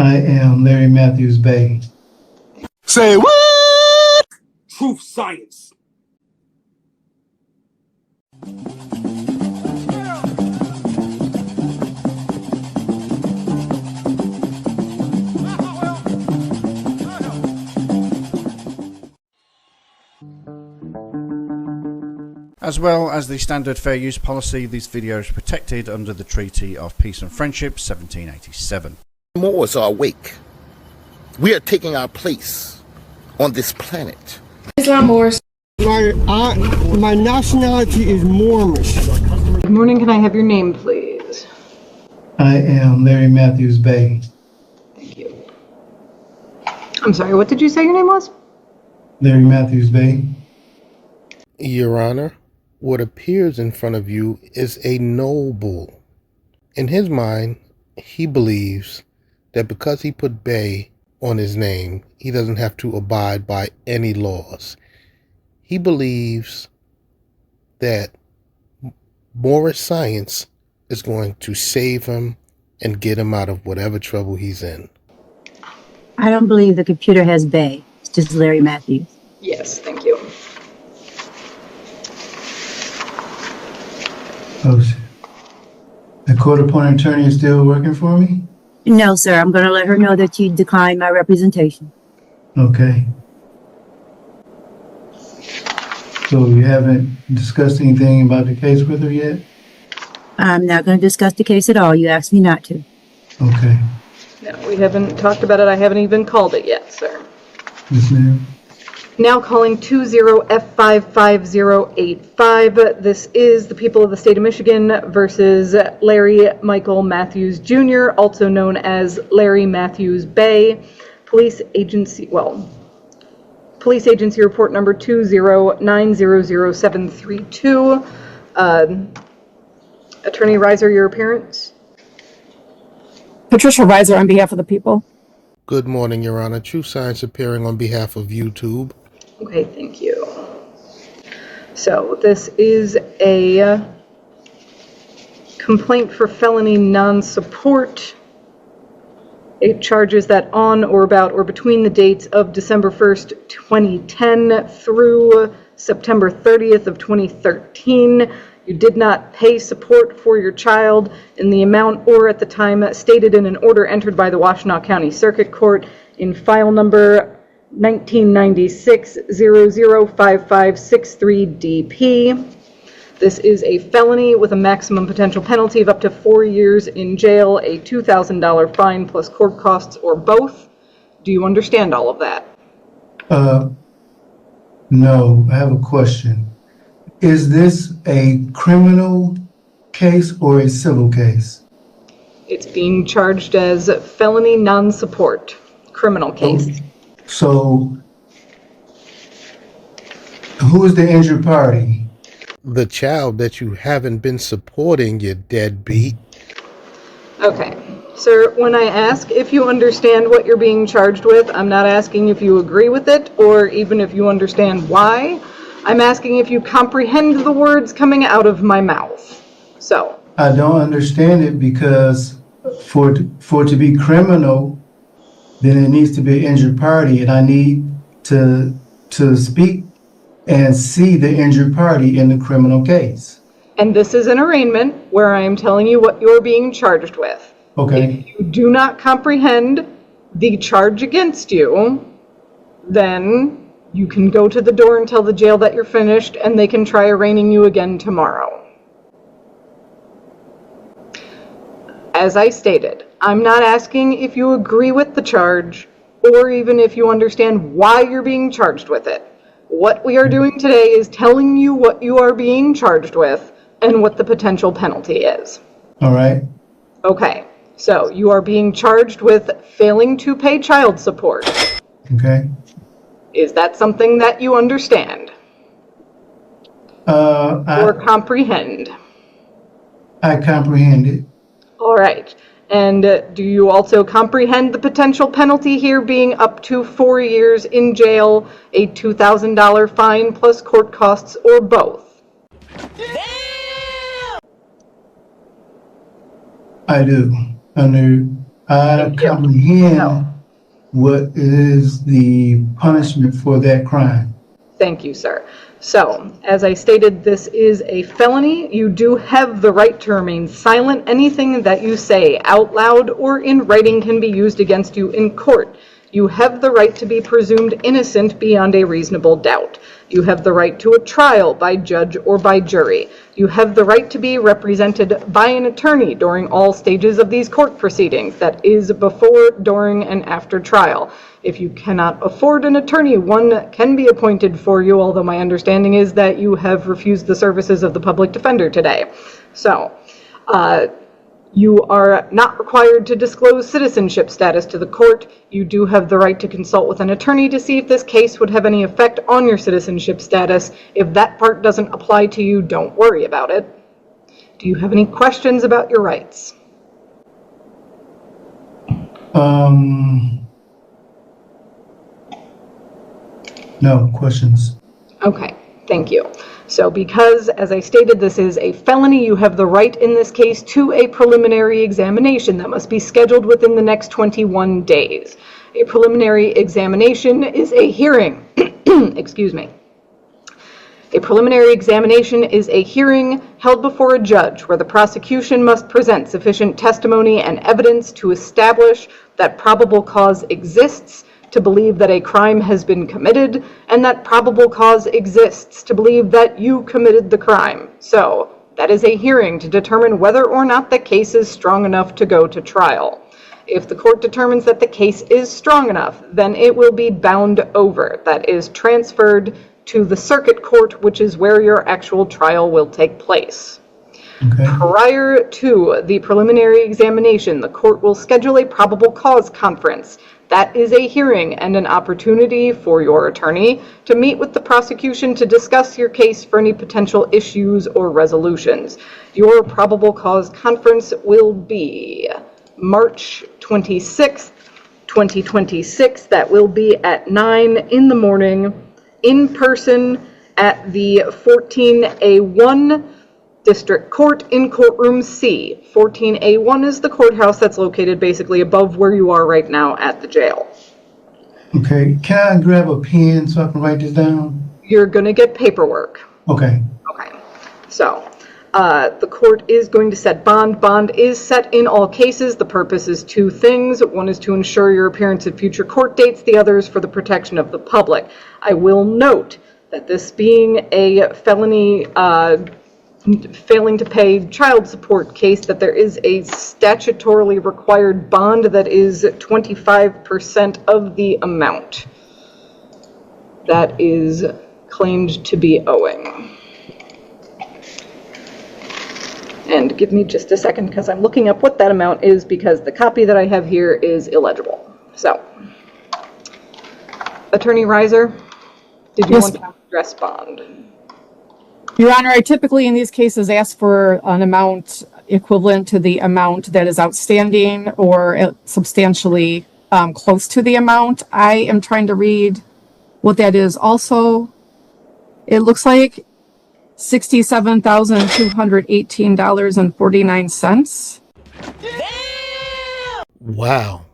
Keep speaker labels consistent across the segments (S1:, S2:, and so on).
S1: I am Larry Matthews Bay.
S2: Say what?
S3: Truth science.
S4: As well as the standard fair use policy, this video is protected under the Treaty of Peace and Friendship 1787.
S2: Moors are awake. We are taking our place on this planet.
S5: Islam Moors.
S6: My nationality is Moorish.
S5: Good morning, can I have your name, please?
S1: I am Larry Matthews Bay.
S5: Thank you. I'm sorry, what did you say your name was?
S1: Larry Matthews Bay.
S7: Your Honor, what appears in front of you is a noble. In his mind, he believes that because he put Bay on his name, he doesn't have to abide by any laws. He believes that Moorish science is going to save him and get him out of whatever trouble he's in.
S8: I don't believe the computer has Bay. It's just Larry Matthews.
S5: Yes, thank you.
S1: Oh, shit. The court-appointed attorney is still working for me?
S8: No, sir. I'm going to let her know that you declined my representation.
S1: Okay. So you haven't discussed anything about the case with her yet?
S8: I'm not going to discuss the case at all. You asked me not to.
S1: Okay.
S5: No, we haven't talked about it. I haven't even called it yet, sir.
S1: Yes, ma'am.
S5: Now calling 20F55085. This is the people of the state of Michigan versus Larry Michael Matthews Jr., also known as Larry Matthews Bay. Police agency report number 2090732. Attorney Reiser, your appearance.
S9: Patricia Reiser on behalf of the people.
S7: Good morning, Your Honor. True Science appearing on behalf of YouTube.
S5: Okay, thank you. So this is a complaint for felony non-support. It charges that on or about or between the dates of December 1st, 2010 through September 30th of 2013, you did not pay support for your child in the amount or at the time stated in an order entered by the Washtenaw County Circuit Court in file number 1996-005563-DP. This is a felony with a maximum potential penalty of up to 4 years in jail, a $2,000 fine plus court costs, or both. Do you understand all of that?
S1: No, I have a question. Is this a criminal case or a civil case?
S5: It's being charged as felony non-support, criminal case.
S1: So, who is the injured party?
S7: The child that you haven't been supporting, you deadbeat.
S5: Okay. Sir, when I ask if you understand what you're being charged with, I'm not asking if you agree with it or even if you understand why. I'm asking if you comprehend the words coming out of my mouth. So.
S1: I don't understand it because for it to be criminal, then it needs to be an injured party, and I need to speak and see the injured party in the criminal case.
S5: And this is an arraignment where I am telling you what you're being charged with.
S1: Okay.
S5: If you do not comprehend the charge against you, then you can go to the door and tell the jail that you're finished, and they can try arraigning you again tomorrow. As I stated, I'm not asking if you agree with the charge or even if you understand why you're being charged with it. What we are doing today is telling you what you are being charged with and what the potential penalty is.
S1: All right.
S5: Okay, so you are being charged with failing to pay child support.
S1: Okay.
S5: Is that something that you understand? Or comprehend?
S1: I comprehend it.
S5: All right. And do you also comprehend the potential penalty here being up to 4 years in jail, a $2,000 fine plus court costs, or both?
S1: I do. Under I
S5: Thank you.
S1: comprehend
S5: No.
S1: what is the punishment for that crime.
S5: Thank you, sir. So, as I stated, this is a felony. You do have the right to remain silent. Anything that you say out loud or in writing can be used against you in court. You have the right to be presumed innocent beyond a reasonable doubt. You have the right to a trial by judge or by jury. You have the right to be represented by an attorney during all stages of these court proceedings, that is, before, during, and after trial. If you cannot afford an attorney, one can be appointed for you, although my understanding is that you have refused the services of the public defender today. So, you are not required to disclose citizenship status to the court. You do have the right to consult with an attorney to see if this case would have any effect on your citizenship status. If that part doesn't apply to you, don't worry about it. Do you have any questions about your rights?
S1: No questions.
S5: Okay, thank you. So because, as I stated, this is a felony, you have the right in this case to a preliminary examination that must be scheduled within the next 21 days. A preliminary examination is a hearing. Excuse me. A preliminary examination is a hearing held before a judge where the prosecution must present sufficient testimony and evidence to establish that probable cause exists to believe that a crime has been committed, and that probable cause exists to believe that you committed the crime. So, that is a hearing to determine whether or not the case is strong enough to go to trial. If the court determines that the case is strong enough, then it will be bound over. That is transferred to the circuit court, which is where your actual trial will take place.
S1: Okay.
S5: Prior to the preliminary examination, the court will schedule a probable cause conference. That is a hearing and an opportunity for your attorney to meet with the prosecution to discuss your case for any potential issues or resolutions. Your probable cause conference will be March 26th, 2026. That will be at 9 in the morning in person at the 14A1 District Court in Courtroom C. 14A1 is the courthouse that's located basically above where you are right now at the jail.
S1: Okay. Can I grab a pen so I can write this down?
S5: You're going to get paperwork.
S1: Okay.
S5: Okay. So, the court is going to set bond. Bond is set in all cases. The purpose is two things. One is to ensure your appearance at future court dates. The other is for the protection of the public. I will note that this being a felony, failing to pay child support case, that there is a statutorily required bond that is 25% of the amount that is claimed to be owing. And give me just a second because I'm looking up what that amount is, because the copy that I have here is illegible. So, Attorney Reiser, did you want to address bond?
S3: Your Honor, I typically in these cases ask for an amount equivalent to the amount that is outstanding or substantially close to the amount. I am trying to read what that is. Also, it looks like $67,218.49.
S7: Wow.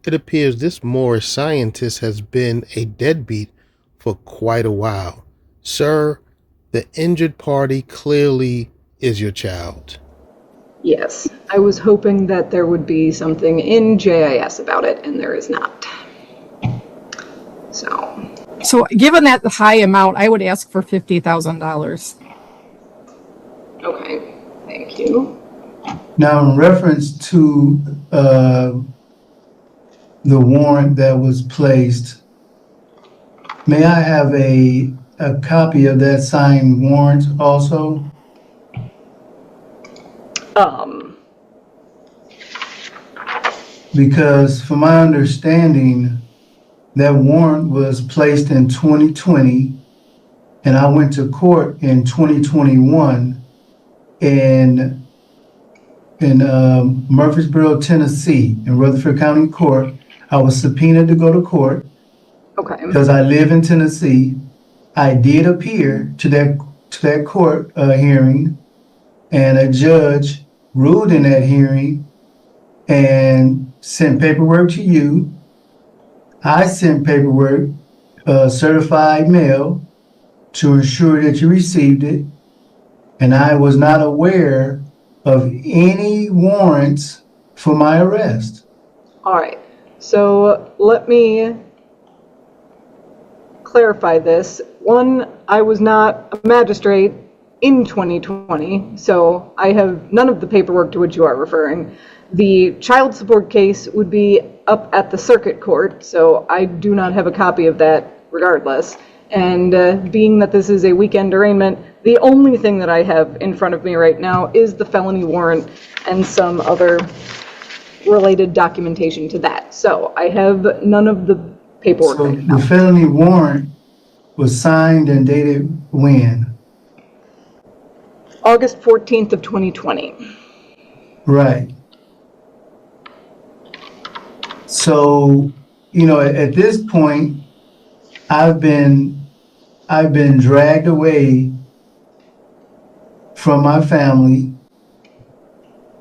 S7: It appears this Moorish scientist has been a deadbeat for quite a while. Sir, the injured party clearly is your child.
S5: Yes, I was hoping that there would be something in JIS about it, and there is not. So
S3: given that high amount, I would ask for $50,000.
S5: Okay, thank you.
S1: Now, in reference to the warrant that was placed, may I have a copy of that signed warrant also? Because from my understanding, that warrant was placed in 2020, and I went to court in 2021 in Murfreesboro, Tennessee, in Rutherford County Court. I was subpoenaed to go to court.
S5: Okay.
S1: Because I live in Tennessee. I did appear to that court hearing, and a judge ruled in that hearing and sent paperwork to you. I sent paperwork, certified mail, to ensure that you received it. And I was not aware of any warrants for my arrest.
S5: All right. So let me clarify this. One, I was not a magistrate in 2020, so I have none of the paperwork to which you are referring. The child support case would be up at the circuit court, so I do not have a copy of that regardless. And being that this is a weekend arraignment, the only thing that I have in front of me right now is the felony warrant and some other related documentation to that. So I have none of the paperwork
S1: So
S5: right now.
S1: the felony warrant was signed and dated when?
S5: August 14th of 2020.
S1: Right. So, you know, at this point, I've been dragged away from my family,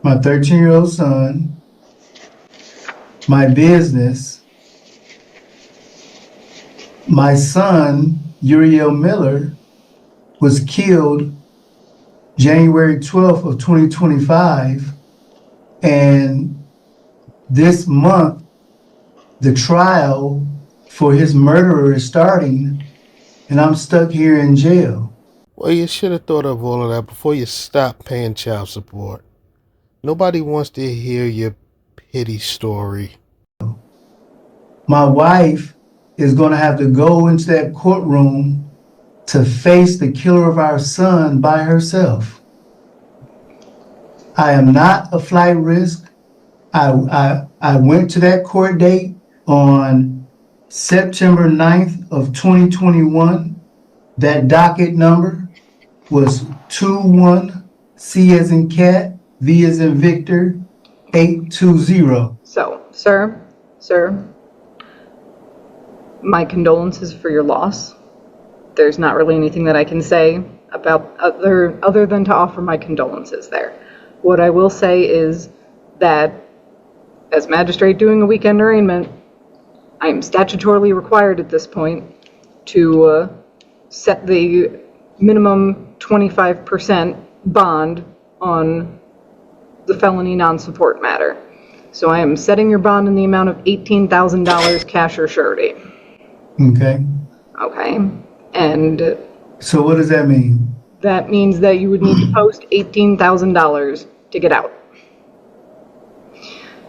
S1: my 13-year-old son, my business. My son, Uriel Miller, was killed January 12th of 2025, and this month, the trial for his murderer is starting, and I'm stuck here in jail.
S7: Well, you should have thought of all of that before you stopped paying child support. Nobody wants to hear your pity story.
S1: My wife is going to have to go into that courtroom to face the killer of our son by herself. I am not a flight risk. I went to that court date on September 9th of 2021. That docket number was 21C as in cat, V as in Victor, 820.
S5: So, sir, my condolences for your loss. There's not really anything that I can say about other than to offer my condolences there. What I will say is that as magistrate doing a weekend arraignment, I am statutorily required at this point to set the minimum 25% bond on the felony non-support matter. So I am setting your bond in the amount of $18,000 cash or surety.
S1: Okay.
S5: Okay. And
S1: So what does that mean?
S5: that means that you would need to post $18,000 to get out.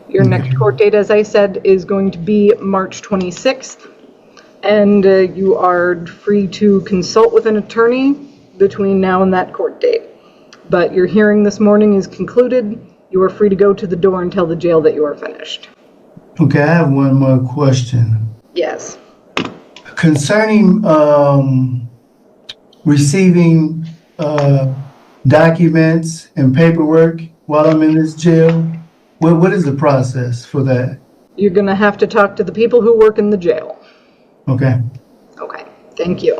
S5: Your next court date, as I said, is going to be March 26th, and you are free to consult with an attorney between now and that court date. But your hearing this morning is concluded. You are free to go to the door and tell the jail that you are finished.
S1: Okay, I have one more question.
S5: Yes.
S1: Concerning receiving documents and paperwork while I'm in this jail, what is the process for that?
S5: You're going to have to talk to the people who work in the jail.
S1: Okay.
S5: Okay. Thank you.